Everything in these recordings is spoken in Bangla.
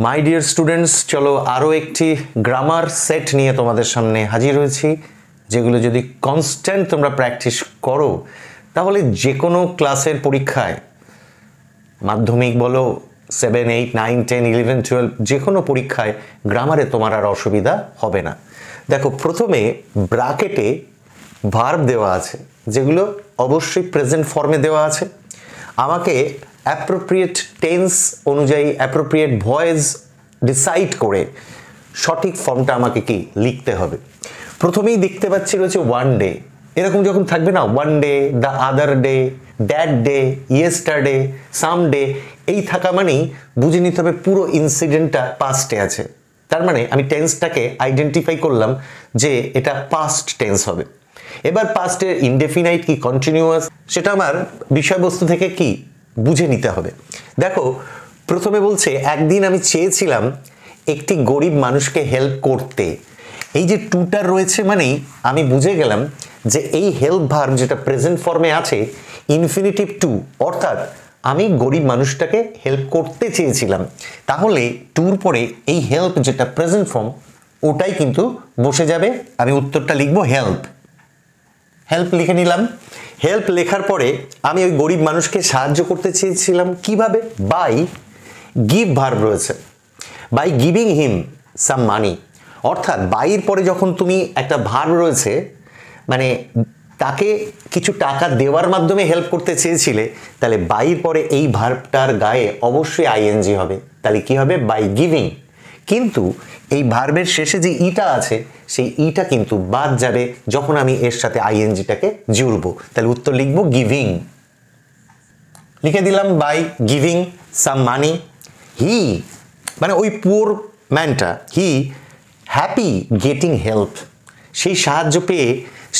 মাই ডিয়ার স্টুডেন্টস, চলো আরও একটি গ্রামার সেট নিয়ে তোমাদের সামনে হাজির হয়েছি, যেগুলো যদি কনস্ট্যান্ট তোমরা প্র্যাকটিস করো তাহলে যে কোনো ক্লাসের পরীক্ষায়, মাধ্যমিক বলো, 7, 8, 9, 10, 11, 12, যে কোনো পরীক্ষায় গ্রামারে তোমার আর অসুবিধা হবে না। দেখো, প্রথমে ব্র্যাকেটে ভার্ব দেওয়া আছে, যেগুলো অবশ্যই প্রেজেন্ট ফর্মে দেওয়া আছে। আমাকে অ্যাপ্রোপ্রিয়েট টেন্স অনুযায়ী অ্যাপ্রোপ্রিয়েট ভয়েস ডিসাইড করে সঠিক ফর্মটা আমাকে কি লিখতে হবে। প্রথমেই দেখতে পাচ্ছি রয়েছে ওয়ান ডে, এরকম যখন থাকবে না, one day, the other day, that day, yesterday, some day, এই থাকা মানেই বুঝে নিতে হবে পুরো ইনসিডেন্টটা পাস্টে আছে। তার মানে আমি টেন্সটাকে আইডেন্টিফাই করলাম যে এটা পাস্ট টেন্স হবে। এবার পাস্টের ইনডেফিনাইট কি কন্টিনিউয়াস, সেটা আমার বিষয়বস্তু থেকে কি বুঝে নিতে হবে। দেখো, প্রথমে বলছে একদিন আমি চেয়েছিলাম একটি গরিব মানুষকে হেল্প করতে। এই যে টুটা রয়েছে মানেই আমি বুঝে গেলাম যে এই হেল্প ভার্ব যেটা প্রেজেন্ট ফর্মে আছে, ইনফিনিটিভ টু, অর্থাৎ আমি গরিব মানুষটাকে হেল্প করতে চেয়েছিলাম। তাহলে টুর পরে এই হেল্প যেটা প্রেজেন্ট ফর্ম, ওটাই কিন্তু বসে যাবে। আমি উত্তরটা লিখবো হেল্প। হেল্প লিখে নিলাম। হেল্প লেখার পরে আমি ওই গরিব মানুষকে সাহায্য করতে চেয়েছিলাম কিভাবে? বাই গিভ ভার্ব রয়েছে, বাই গিভিং হিম সাম মানি, অর্থাৎ বাইয়ের পরে যখন তুমি একটা ভার্ব রয়েছে, মানে তাকে কিছু টাকা দেওয়ার মাধ্যমে হেল্প করতে চেয়েছিলে, তাহলে বাইয়ের পরে এই ভার্বটার গায়ে অবশ্যই আইএনজি হবে। তাহলে কি হবে? By giving. কিন্তু এই ভার্বের শেষে যে ইটা আছে, সেই ইটা কিন্তু বাদ যাবে যখন আমি এর সাথে আইএনজিটাকে জুড়বো। তাহলে উত্তর লিখবো গিভিং। লিখে দিলাম বাই গিভিং সাম মানি। হি মানে ওই পুয়ার ম্যানটা, হি হ্যাপি গেটিং হেল্প, সেই সাহায্য পেয়ে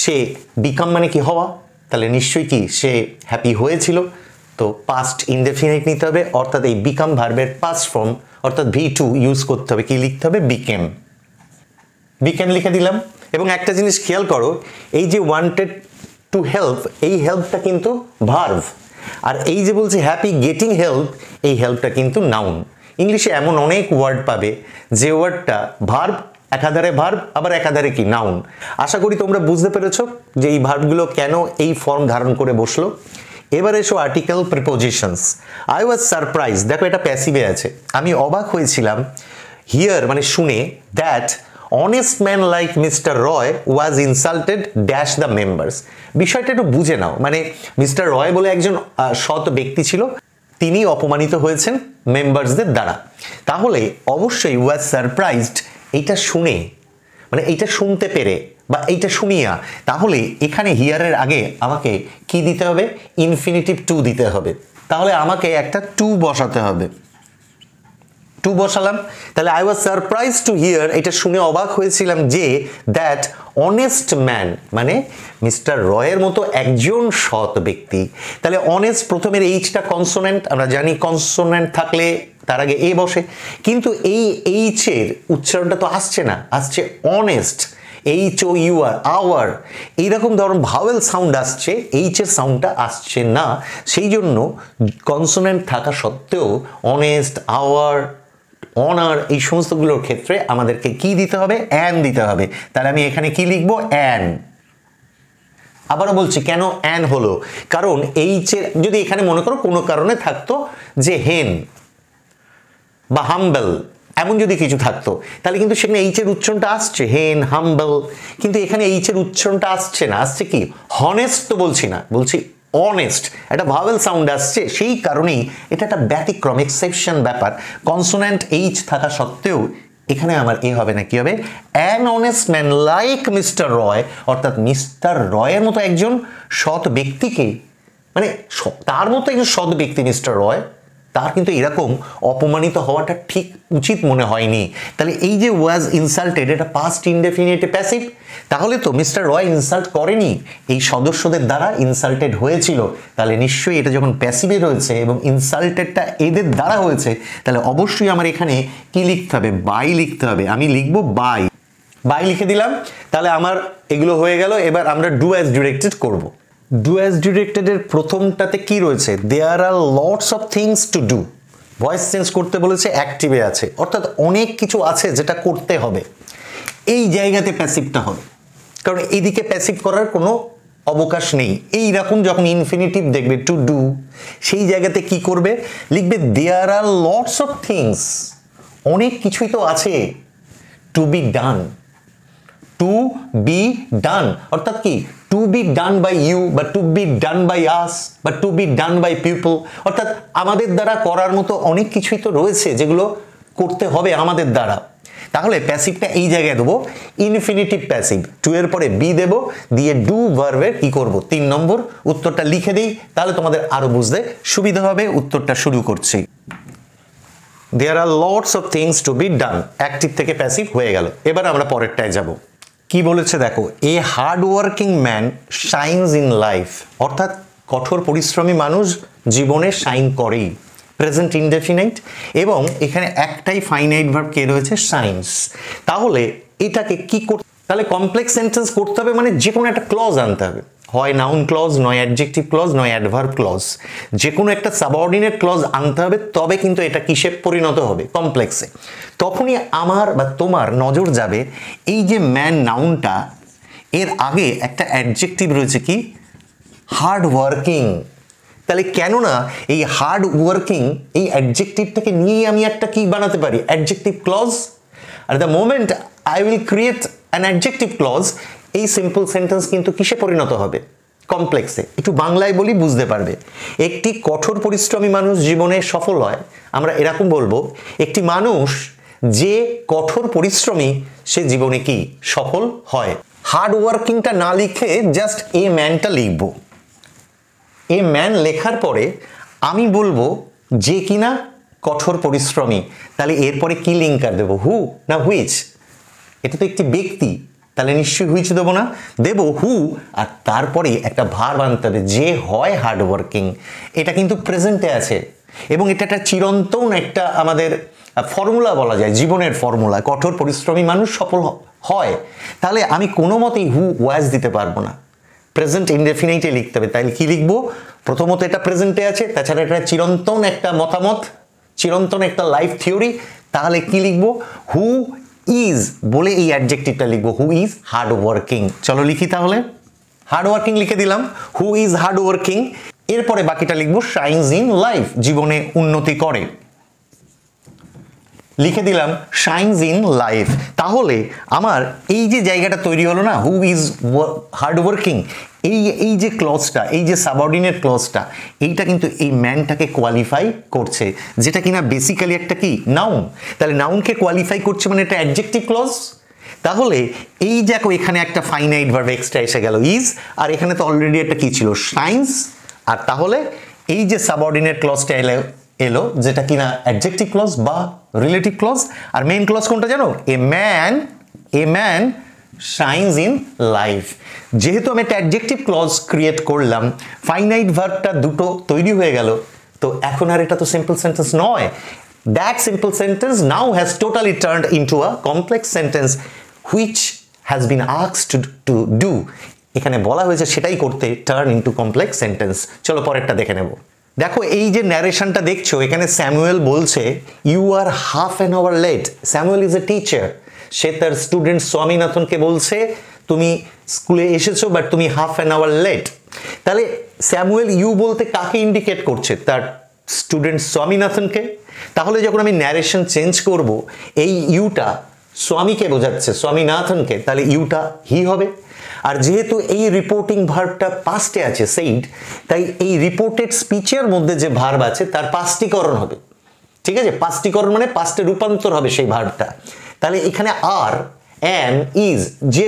সে বিকাম মানে কি হওয়া, তাহলে নিশ্চয়ই কি সে হ্যাপি হয়েছিল। তো পাস্ট ইনডেফিনিট নিতে হবে, অর্থাৎ এই বিকাম ভার্বের পাস্ট ফর্ম অর্থাৎ V2 ইউজ করতে হবে। কি লিখতে হবে? বিকেম। বিকেম লিখে দিলাম। এবং একটা জিনিস খেয়াল করো, এই যে ওয়ান্টেড টু হেল্প, এই হেল্পটা কিন্তু ভার্ব, আর এই যে বলছে হ্যাপি গেটিং হেল্প, এই হেল্পটা কিন্তু নাউন। ইংলিশে এমন অনেক ওয়ার্ড পাবে যে ওয়ার্ডটা ভার্ব, একাধারে ভার্ব, আবার একাধারে কি নাউন। আশা করি তোমরা বুঝতে পেরেছো যে এই ভার্বগুলো কেন এই ফর্ম ধারণ করে বসলো। এবার এসো article prepositions. I was surprise, দেখো এটা প্যাসিভে আছে, আমি অবাক হয়েছিলাম। হিয়ার মানে শুনে, that honest man like mister Roy was insulted dash the members. বিষয়টা একটু বুঝে নাও, মানে মিস্টার রয় বলে একজন সৎ ব্যক্তি ছিল, তিনি অপমানিত হয়েছেন মেম্বার্সদের দ্বারা। তাহলে অবশ্যই ওয়াজ সারপ্রাইজড এইটা শুনে, মানে এইটা শুনতে পেরে বা এইটা শুনিয়া, তাহলে এখানে হিয়ারের আগে আমাকে কি দিতে হবে? ইনফিনিটিভ টু দিতে হবে। তাহলে আমাকে একটা টু বসাতে হবে। টু বসালাম। তাহলে I was surprise to here, এটা শুনে অবাক হয়েছিলাম যে দ্যাট অনেস্ট ম্যান মানে মিস্টার রয়ের মতো একজন সৎ ব্যক্তি। তাহলে অনেস্ট, প্রথমের এইচটা কনসোনেন্ট, আমরা জানি কনসোনেন্ট থাকলে তার আগে এ বসে, কিন্তু এই এইচের উচ্চারণটা তো আসছে না, আসছে অনেস্ট, HOUR, আওয়ার, এইরকম ধরুন ভাওয়েল সাউন্ড আসছে, এইচের সাউন্ডটা আসছে না। সেই জন্য কনসোনেন্ট থাকা সত্ত্বেও অনেস্ট, আওয়ার, অনার, এই সমস্তগুলোর ক্ষেত্রে আমাদেরকে কি দিতে হবে? অ্যান দিতে হবে। তাহলে আমি এখানে কি লিখবো? অ্যান। আবারও বলছি কেন অ্যান হলো, কারণ এইচের যদি এখানে মনে করো কোনো কারণে থাকতো যে হেন বা হাম্বল, এমন যদি কিছু থাকতো, তাহলে কিন্তু সেখানে এইচের উচ্চারণটা আসছে হেন, হাম্বল, কিন্তু এখানে এইচের উচ্চারণটা আসছে না, আসছে কি? হনেস্ট তো বলছি না, বলছি অনেস্ট, একটা ভাওয়েল সাউন্ড আসছে, সেই কারণেই এটা একটা ব্যতিক্রম, এক্সেপশন ব্যাপার। কনসোনেন্ট এইচ থাকা সত্ত্বেও এখানে আমার এ হবে না, কি হবে? An honest man like mister Roy, অর্থাৎ মিস্টার রয়ের মতো একজন সৎ ব্যক্তিকে, মানে তার মতো একজন সৎ ব্যক্তি মিস্টার রয়, তার কিন্তু এরকম অপমানিত হওয়াটা ঠিক উচিত মনে হয়নি। তাহলে এই যে ওয়াজ ইনসাল্টেড, এটা পাস্ট ইনডেফিনিট প্যাসিভ, তাহলে তো মিস্টার রয় ইনসাল্ট করেনি, এই সদস্যদের দ্বারা ইনসাল্টেড হয়েছিল। তাহলে নিশ্চয়ই এটা যখন প্যাসিভে রয়েছে এবং ইনসাল্টেডটা এদের দ্বারা হয়েছে, তাহলে অবশ্যই আমার এখানে কি লিখতে হবে? বাই লিখতে হবে। আমি লিখবো বাই। বাই লিখে দিলাম। তাহলে আমার এগুলো হয়ে গেল। এবার আমরা ডু অ্যাজ ডিরেক্টেড করব। ডু অ্যাজ ডিরেক্টেডের প্রথমটাতে কি রয়েছে? There are lots of things to do. Voice change করতে বলেছে, অ্যাক্টিভে আছে, অর্থাৎ অনেক কিছু আছে যেটা করতে হবে। এই জায়গাতে প্যাসিভটা হবে, কারণ এইদিকে প্যাসিভ করার কোনো অবকাশ নেই। এইরকম যখন ইনফিনিটিভ দেখবে টু ডু, সেই জায়গাতে কি করবে, লিখবে there are lots of things, অনেক কিছুই তো আছে to be done. To be done অর্থাৎ কি, to be done by you বা to be done by us বা to be done by people, অর্থাৎ আমাদের দ্বারা করার মতো অনেক কিছুই তো রয়েছে যেগুলো করতে হবে আমাদের দ্বারা। তাহলে প্যাসিভটা এই জায়গায় দেবো ইনফিনিটিভ প্যাসিভ, টু এর পরে বি দেবো, দিয়ে ডু ভার্বের কি করব 3 নম্বর উত্তরটা লিখে দিই, তাহলে তোমাদের আরো বুঝতে সুবিধা হবে। উত্তরটা শুরু করছি। There are lots of things to be done, active থেকে প্যাসিভ হয়ে গেল। এবার আমরা পরেরটায় যাব। কি বলেছে দেখো, a hard working man shines in life, অর্থাৎ কঠোর পরিশ্রমী মানুষ জীবনে শাইন করেই, প্রেজেন্ট ইনডেফিনাইট, এবং এখানে একটাই ফাইনাইট ভার্ব কে রয়েছে, শাইনস। তাহলে এটাকে কি করতে, তাহলে কমপ্লেক্স সেন্টেন্স করতে হবে, মানে যে কোনো একটা ক্লজ আনতে হবে, হয় নাউন ক্লজ, নয় অ্যাডজেক্টিভ ক্লজ, নয় অ্যাডভার্ব ক্লজ, যে কোনো একটা সাবঅর্ডিনেট ক্লজ আনতে হবে, তবে কিন্তু এটা কিসে পরিণত হবে, কমপ্লেক্সে। তখনই আমার বা তোমার নজর যাবে এই যে ম্যান নাউনটা, এর আগে একটা অ্যাডজেক্টিভ রয়েছে কি, হার্ড ওয়ার্কিং। তাহলে কেননা এই হার্ড ওয়ার্কিং এই অ্যাডজেক্টিভটাকে নিয়েই আমি একটা কি বানাতে পারি, অ্যাডজেক্টিভ ক্লজ। আর the moment I will create an adjective clause, এই সিম্পল সেন্টেন্স কিন্তু কিসে পরিণত হবে, কমপ্লেক্সে। একটু বাংলায় বলি বুঝতে পারবে। একটি কঠোর পরিশ্রমী মানুষ জীবনে সফল হয়, আমরা এরকম বলবো, একটি মানুষ যে কঠোর পরিশ্রমী সে জীবনে কি সফল হয়। হার্ড ওয়ার্কিংটা না লিখে জাস্ট এ ম্যানটা লিখবো। এ ম্যান লেখার পরে আমি বলবো যে কিনা কঠোর পরিশ্রমী, তাহলে এরপরে কি লিঙ্কার দেবো, হু না হুইচ? এটা তো একটি ব্যক্তি, তাহলে নিশ্চয়ই হুইচ দেবো না, দেবো হু, আর তারপরে একটা ভার্ব আনতে হবে, যে হয় হার্ড ওয়ার্কিং। এটা কিন্তু প্রেজেন্টে আছে, এবং এটা একটা চিরন্তন একটা আমাদের ফর্মুলা বলা যায়, জীবনের ফর্মুলা, কঠোর পরিশ্রমী মানুষ সফল হয়। তাহলে আমি কোনো মতেই হু ওয়াজ দিতে পারবো না, প্রেজেন্ট ইনডেফিনাইটে লিখতে হবে। তাহলে কি লিখবো, প্রথমত এটা প্রেজেন্টে আছে, তাছাড়া এটা চিরন্তন একটা মতামত, চিরন্তন একটা লাইফ থিওরি। তাহলে কি লিখবো, হু ইজ বলে এই অ্যাডজেক্টিভটা লিখবো, হু ইজ হার্ড ওয়ার্কিং। চলো লিখি তাহলে, হার্ড ওয়ার্কিং লিখে দিলাম, হু ইজ হার্ড ওয়ার্কিং। এরপরে বাকিটা লিখবো শাইনস ইন লাইফ, জীবনে উন্নতি করে, লিখে দিলাম শাইনস ইন লাইফ। তাহলে আমার এই যে জায়গাটা তৈরি হলো না, হু ইজ হার্ড ওয়ার্কিং, এই যে ক্লজটা, এই যে সাবঅর্ডিনেট ক্লজটা, এইটা কিন্তু এই ম্যানটাকে কোয়ালিফাই করছে, যেটা কিনা বেসিক্যালি একটা কি নাউন। তাহলে নাউনকে কোয়ালিফাই করছে মানে এটা অ্যাডজেক্টিভ ক্লজ। তাহলে এই দেখো এখানে একটা ফাইনাইট ভার্ব এক্সট্রা এসে গেল ইজ, আর এখানে তো অলরেডি একটা কি ছিল, শাইনস। আর তাহলে এই যে সাবঅর্ডিনেট ক্লজটা এলো যেটা কিনা অ্যাডজেক্টিভ ক্লজ বা রিলেটিভ ক্লজ। আর মেইন ক্লজ কোনটা জানো, a man shines in life. যেহেতু আমি একটা অ্যাডজেক্টিভ ক্লজ ক্রিয়েট করলাম, ফাইনাইট ভার্বটা দুটো তৈরি হয়ে গেল, তো এখন আর এটা তো সিম্পল সেন্টেন্স নয়। That simple sentence now has totally turned into a complex sentence which has been asked to do. এখানে বলা হয়েছে সেটাই করতে, টার্ন ইনটু কমপ্লেক্স সেন্টেন্স। চলো পরেরটা দেখে নেব। দেখো এই যে ন্যারেশনটা দেখছো, এখানে স্যামুয়েল বলছে you are half an hour late. Samuel is a teacher, সে তার স্টুডেন্ট স্বামীনাথনকে বলছে তুমি স্কুলে এসেছো বাট তুমি হাফ অ্যান আওয়ার লেট। তাহলে স্যামুয়েল ইউ বলতে কাকে ইন্ডিকেট করছে, তার স্টুডেন্ট স্বামীনাথনকে। তাহলে যখন আমি ন্যারেশন চেঞ্জ করব, এই ইউটা স্বামীকে বোঝাচ্ছে, স্বামীনাথনকে, তাহলে ইউটা হি হবে। আর যেহেতু এই রিপোর্টিং ভার্বটা পাস্টে আছে সেইড, তাই এই রিপোর্টেড স্পিচের মধ্যে যে ভার্ব আছে তার পাস্টিকরণ হবে। ঠিক আছে, পাস্টিকরণ মানে পাস্টে রূপান্তর হবে সেই ভার্বটা। তাহলে এখানে আর, অ্যাম, ইজ যে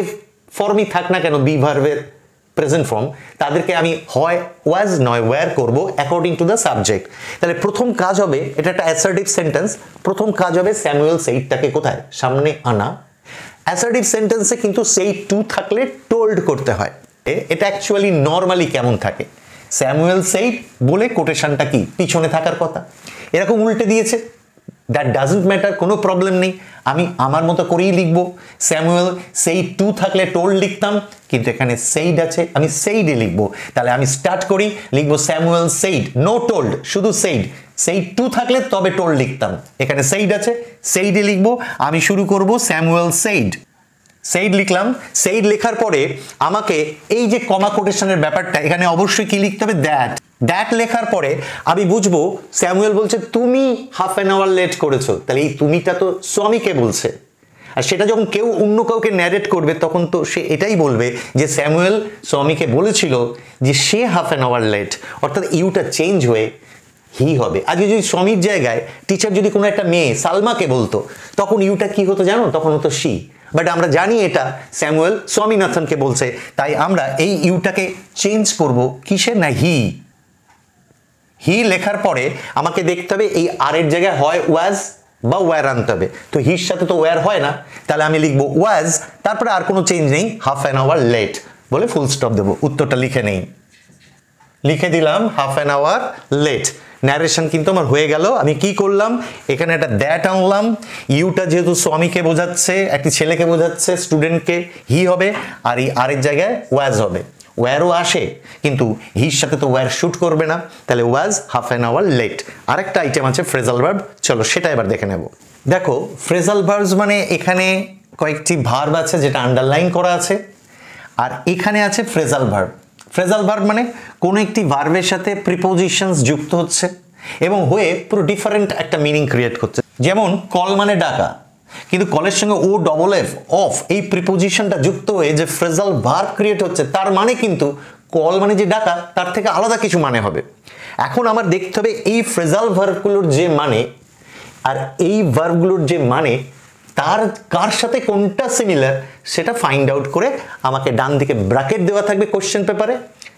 ফর্মই থাক না কেন বি ভার্বের প্রেজেন্ট ফর্ম, তাদেরকে আমি হয় ওয়াজ নয় ওয়্যার করব অ্যাকর্ডিং টু দ্য সাবজেক্ট। তাহলে প্রথম কাজ হবে, এটা একটা অ্যাসার্টিভ সেন্টেন্স, প্রথম কাজ হবে স্যামুয়েল সেইডটাকে কোথায়, সামনে আনা। অ্যাসার্টিভ সেন্টেন্সে কিন্তু সেই টু থাকলে টোল্ড করতে হয়। এটা অ্যাকচুয়ালি নর্মালি কেমন থাকে, স্যামুয়েল সেইড বলে কোটেশনটা কি পিছনে থাকার কথা, এরকম উল্টে দিয়েছে, দ্যাট ডাজন্ট ম্যাটার, কোনো প্রবলেম নেই, আমি আমার মতো করেই লিখবো। স্যামুয়েল সেইড টু থাকলে টোল্ড লিখতাম, কিন্তু এখানে সেইড আছে, আমি সেইডে লিখবো। তাহলে আমি স্টার্ট করি, লিখবো স্যামুয়েল সেইড, নো টোল্ড, শুধু সেইড। সেইড টু থাকলে তবে টোল্ড লিখতাম, এখানে সেইড আছে, সেইডে লিখবো। আমি শুরু করব স্যামুয়েল সেইড। সেইড লিখলাম। সেইড লেখার পরে আমাকে এই যে কমা কোটেশনের ব্যাপারটা, এখানে অবশ্যই কি লিখতে হবে, দ্যাট। দ্যাট লেখার পরে আমি বুঝবো স্যামুয়েল বলছে তুমি হাফ অ্যান আওয়ার লেট করেছো, তাহলে এই তুমিটা তো স্বামীকে বলছে। আর সেটা যখন কেউ অন্য কাউকে ন্যারেট করবে তখন তো সে এটাই বলবে যে স্যামুয়েল স্বামীকে বলেছিল যে সে হাফ অ্যান আওয়ার লেট, অর্থাৎ ইউটা চেঞ্জ হয়ে হি হবে। আজকে যদি স্বামীর জায়গায় টিচার যদি কোনো একটা মেয়ে সালমাকে বলতো তখন ইউটা কি হতো জানো, তখন হতো সি। বাট আমরা জানি এটা স্যামুয়েল স্বামীনাথনকে বলছে, তাই আমরা এই ইউটাকে চেঞ্জ করব কিসে, না হি। হি লেখার পরে আমাকে দেখতে হবে এই আর এর জায়গায় হয় ওয়াজ বা ওয়্যার আনতে হবে। তো হির সাথে তো ওয়্যার হয় না, তাহলে আমি লিখবো ওয়াজ, তারপরে আর কোনো চেঞ্জ নেই, হাফ অ্যান আওয়ার লেট বলে ফুল স্টপ দেবো। উত্তরটা লিখে নেই, লিখে দিলাম half an hour late. Narration কিন্তু আমার হয়ে গেল। আমি কি করলাম, এখানে একটা দ্যাট আনলাম। ইউটা যেহেতু স্বামীকে বোঝাচ্ছে, একটি ছেলেকে বোঝাচ্ছে, স্টুডেন্টকে, হি হবে। আর এই আরের জায়গায় ওয়াজ হবে। ওয়্যারও আসে কিন্তু হির সাথে তো ওয়্যার শুট করবে না, তাহলে ওয়াজ হাফ অ্যান আওয়ার লেট। আরেকটা আইটেম আছে ফ্রেজাল ভার্ব, চলো সেটা এবার দেখে নেব। দেখো ফ্রেজাল ভার্বস মানে এখানে কয়েকটি ভার্ব আছে যেটা আন্ডারলাইন করা আছে, আর এখানে আছে ফ্রেজাল ভার্ব। ফ্রেজাল ভার্ব মানে কোনো একটি ভার্বের সাথে প্রিপোজিশনস যুক্ত হচ্ছে এবং হয়ে পুরো ডিফারেন্ট একটা মিনিং ক্রিয়েট করছে। যেমন কল মানে ডাকা, কিন্তু কলের সঙ্গে ও ডবল এফ অফ এই প্রিপোজিশনটা যুক্ত হয়ে যে ফ্রেজাল ভার্ব ক্রিয়েট হচ্ছে, তার মানে কিন্তু কল মানে যে ডাকা তার থেকে আলাদা কিছু মানে হবে। এখন আমার দেখতে হবে এই ফ্রেজাল ভার্বগুলোর যে মানে আর এই ভার্বগুলোর যে মানে তার কার সাথে কোনটা সিমিলার সেটা ফাইন্ড আউট করে আমাকে ডান দিকে ব্র্যাকেট দেওয়া থাকবে কোশ্চেন পেপারে,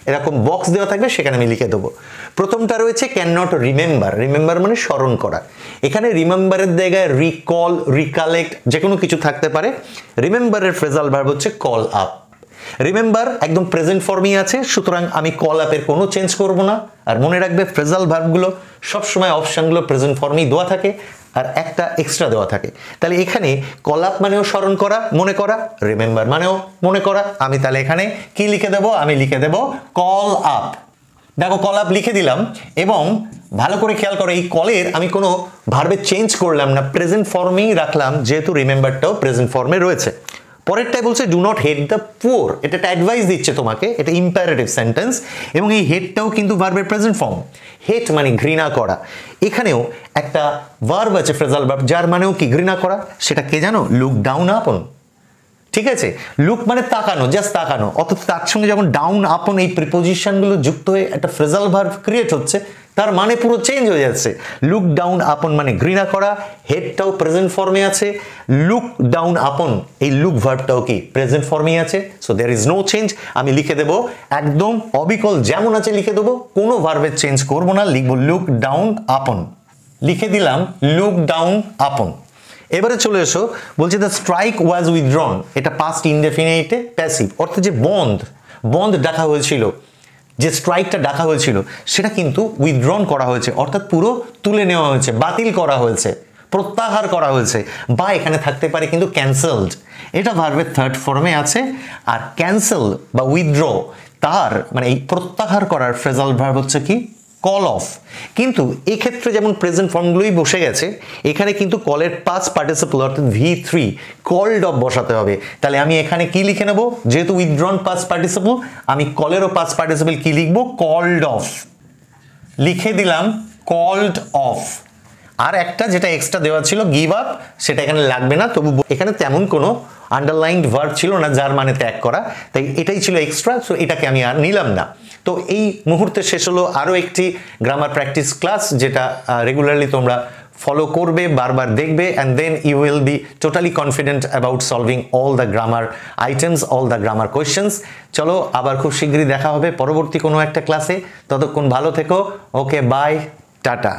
এরকম বক্স দেওয়া থাকবে, সেখানে আমি লিখে দেবো। প্রথমটা রয়েছে ক্যান নট রিমেম্বার। রিমেম্বার মানে স্মরণ করা। এখানে রিমেম্বারের জায়গায় রিকল, রিকালেক্ট যে কোনো কিছু থাকতে পারে। রিমেম্বারের ফ্রেজাল ভার্ব হচ্ছে কল আপ। রিমেম্বার একদম প্রেজেন্ট ফর্মই আছে, সুতরাং আমি কল আপের কোনো চেঞ্জ করব না। আর মনে রাখবে ফ্রেজাল ভার্বগুলো সবসময় অপশানগুলো প্রেজেন্ট ফর্মেই দেওয়া থাকে আর একটা এক্সট্রা দেওয়া থাকে। তাহলে এখানে কল আপ মানেও স্মরণ করা, মনে করা, রিমেম্বার মানেও মনে করা। আমি তাহলে এখানে কি লিখে দেব, আমি লিখে দেব কল আপ। দেখো কল আপ লিখে দিলাম এবং ভালো করে খেয়াল করো এই কলের আমি কোনো ভার্বে চেঞ্জ করলাম না, প্রেজেন্ট ফর্মেই রাখলাম, যেহেতু রিমেম্বারটাও প্রেজেন্ট ফর্মে রয়েছে। পরেরটাই বলছে do not hate the poor. এটা একটা অ্যাডভাইস দিচ্ছে তোমাকে, এটা ইম্পারেটিভ সেন্টেন্স এবং এই হেটটাও কিন্তু ভার্বের প্রেজেন্ট ফর্ম। হেট মানে ঘৃণা করা। এখানেও একটা ভার্ব আছে ফ্রেজাল ভার্ব যার মানেও কি ঘৃণা করা, সেটা কে জানো, লুক ডাউন আপন। ঠিক আছে, লুক মানে তাকানো, জাস্ট তাকানো, অথচ তার সঙ্গে যখন ডাউন আপন এই প্রিপোজিশনগুলো যুক্ত হয়ে একটা ফ্রেজাল ভার্ব ক্রিয়েট হচ্ছে, তার মানে পুরো চেঞ্জ হয়ে যাচ্ছে। লুক ডাউন আপন মানে ঘৃণা করা, হেডটাও প্রেজেন্ট ফর্মে আছে, লুক ডাউন আপন এই লুক ভার্বটাও কি প্রেজেন্ট ফর্মে আছে। So there is no change. আমি লিখে দেব একদম অবিকল যেমন আছে লিখে দেবো, কোনো ভার্বের চেঞ্জ করব না, লিখবো লুক ডাউন আপন। লিখে দিলাম লুক ডাউন আপন। এবারে চলে এসো, বলছে দ্য স্ট্রাইক ওয়াজ উইথড্রন। এটা পাস্ট ইনডেফিনিটে প্যাসিভ, অর্থাৎ যে বন্ধ ডাকা হয়েছিল, যে স্ট্রাইকটা ডাকা হয়েছিল সেটা কিন্তু উইথড্রন করা হয়েছে, অর্থাৎ পুরো তুলে নেওয়া হয়েছে, বাতিল করা হয়েছে, প্রত্যাহার করা হয়েছে, বা এখানে থাকতে পারে কিন্তু ক্যান্সেলড। এটা ভার্বের থার্ড ফর্মে আছে। আর ক্যান্সেল বা উইথড্র তার মানে এই প্রত্যাহার করার ফ্রেজাল ভার্ব হচ্ছে কি কল অফ। কিন্তু এক্ষেত্রে যেমন প্রেজেন্ট ফর্মগুলোই বসে গেছে, এখানে কিন্তু কলের পাস্ট পার্টিসিপল অর্থাৎ V3 কল্ড অফ বসাতে হবে। তাহলে আমি এখানে কি লিখে নেব, যেহেতু উইথড্রন পাস্ট পার্টিসিপল, আমি কলেরও পাস্ট পার্টিসিপল কি লিখবো, কল্ড অফ। লিখে দিলাম কল্ড অফ। আর একটা যেটা এক্সট্রা দেওয়া ছিল গিভ আপ, সেটা এখানে লাগবে না, তবু এখানে তেমন কোনো আন্ডারলাইন্ড ভার্ব ছিল না যার মানে ত্যাগ করা, তাই এটাই ছিল এক্সট্রা, সো এটাকে আমি আর নিলাম না। তো এই মুহূর্তে শেষ হলো আরও একটি গ্রামার প্র্যাকটিস ক্লাস, যেটা রেগুলারলি তোমরা ফলো করবে, বারবার দেখবে, and then you will be totally confident about solving all the grammar items, all the grammar questions. চলো আবার খুব শীঘ্রই দেখা হবে পরবর্তী কোনো একটা ক্লাসে। ততক্ষণ ভালো থেকো। ওকে, বাই, টাটা।